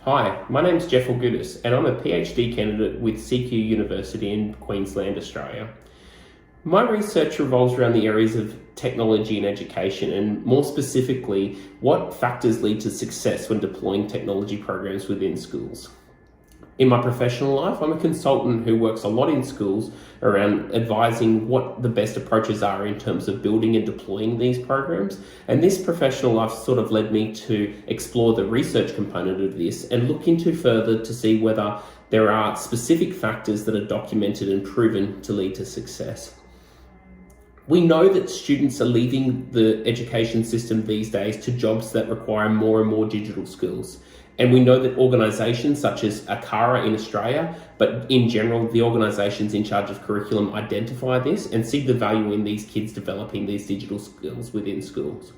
Hi, my name's Jeff Algudis and I'm a PhD candidate with CQ University in Queensland, Australia. My research revolves around the areas of technology and education, and more specifically, what factors lead to success when deploying technology programs within schools. In my professional life, I'm a consultant who works a lot in schools around advising what the best approaches are in terms of building and deploying these programs. And this professional life sort of led me to explore the research component of this and look into further to see whether there are specific factors that are documented and proven to lead to success. We know that students are leaving the education system these days to jobs that require more and more digital skills. And we know that organisations such as ACARA in Australia, but in general, the organisations in charge of curriculum identify this and see the value in these kids developing these digital skills within schools.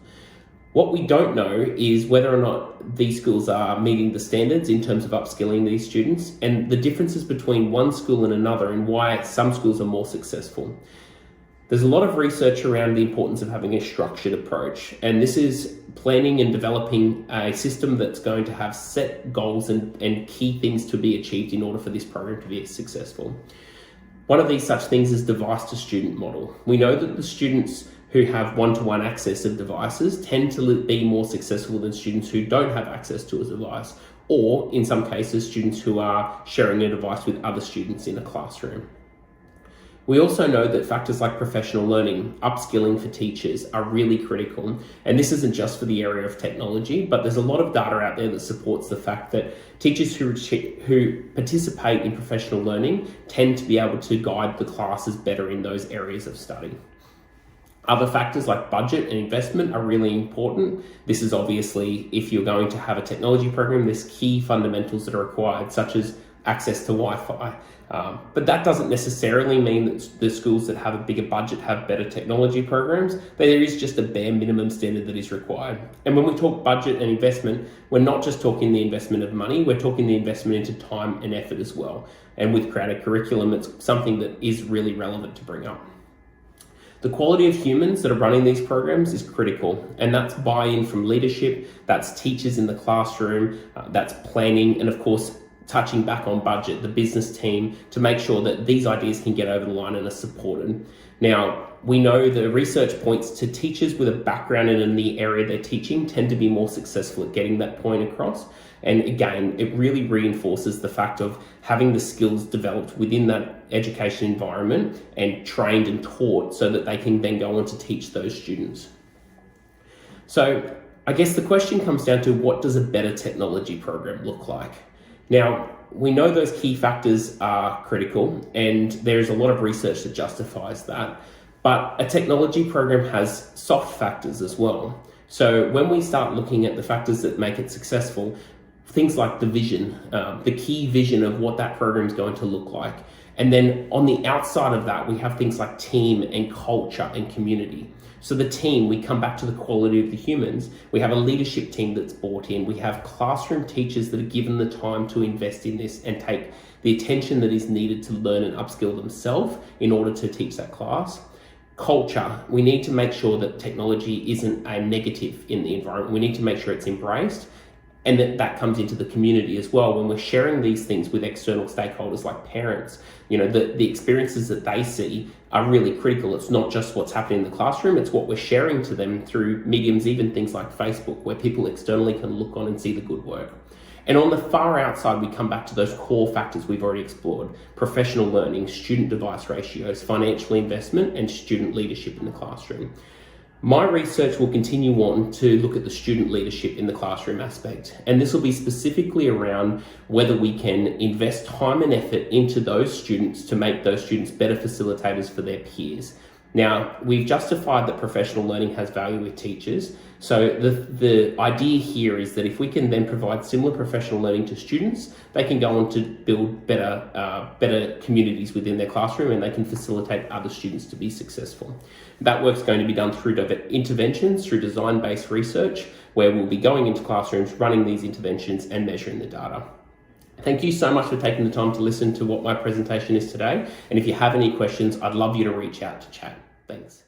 What we don't know is whether or not these schools are meeting the standards in terms of upskilling these students and the differences between one school and another and why some schools are more successful. There's a lot of research around the importance of having a structured approach, and this is planning and developing a system that's going to have set goals and key things to be achieved in order for this program to be successful. One of these such things is device to student model. We know that the students who have one-to-one access of devices tend to be more successful than students who don't have access to a device, or in some cases, students who are sharing a device with other students in a classroom. We also know that factors like professional learning, upskilling for teachers are really critical. And this isn't just for the area of technology, but there's a lot of data out there that supports the fact that teachers who participate in professional learning tend to be able to guide the classes better in those areas of study. Other factors like budget and investment are really important. This is obviously, if you're going to have a technology program, there's key fundamentals that are required, such as access to Wi-Fi. But that doesn't necessarily mean that the schools that have a bigger budget have better technology programs. There is just a bare minimum standard that is required. And when we talk budget and investment, we're not just talking the investment of money, we're talking the investment into time and effort as well. And with creative curriculum, it's something that is really relevant to bring up. The quality of humans that are running these programs is critical, and that's buy-in from leadership, that's teachers in the classroom, that's planning, and of course, touching back on budget, the business team, to make sure that these ideas can get over the line and are supported. Now, we know the research points to teachers with a background in the area they're teaching tend to be more successful at getting that point across. And again, it really reinforces the fact of having the skills developed within that education environment and trained and taught so that they can then go on to teach those students. So I guess the question comes down to, what does a better technology program look like? Now, we know those key factors are critical, and there's a lot of research that justifies that, but a technology program has soft factors as well. So when we start looking at the factors that make it successful, things like the vision, the key vision of what that program is going to look like. And then on the outside of that, we have things like team and culture and community. So the team, we come back to the quality of the humans. We have a leadership team that's bought in. We have classroom teachers that are given the time to invest in this and take the attention that is needed to learn and upskill themselves in order to teach that class. Culture, we need to make sure that technology isn't a negative in the environment. We need to make sure it's embraced, and that comes into the community as well. When we're sharing these things with external stakeholders like parents, the experiences that they see are really critical. It's not just what's happening in the classroom, it's what we're sharing to them through mediums, even things like Facebook, where people externally can look on and see the good work. And on the far outside, we come back to those core factors we've already explored: professional learning, student device ratios, financial investment, and student leadership in the classroom. My research will continue on to look at the student leadership in the classroom aspect, and this will be specifically around whether we can invest time and effort into those students to make those students better facilitators for their peers. Now, we've justified that professional learning has value with teachers, so the idea here is that if we can then provide similar professional learning to students, they can go on to build better communities within their classroom, and they can facilitate other students to be successful. That work's going to be done through interventions, through design-based research, where we'll be going into classrooms, running these interventions and measuring the data. Thank you so much for taking the time to listen to what my presentation is today. And if you have any questions, I'd love you to reach out to chat. Thanks.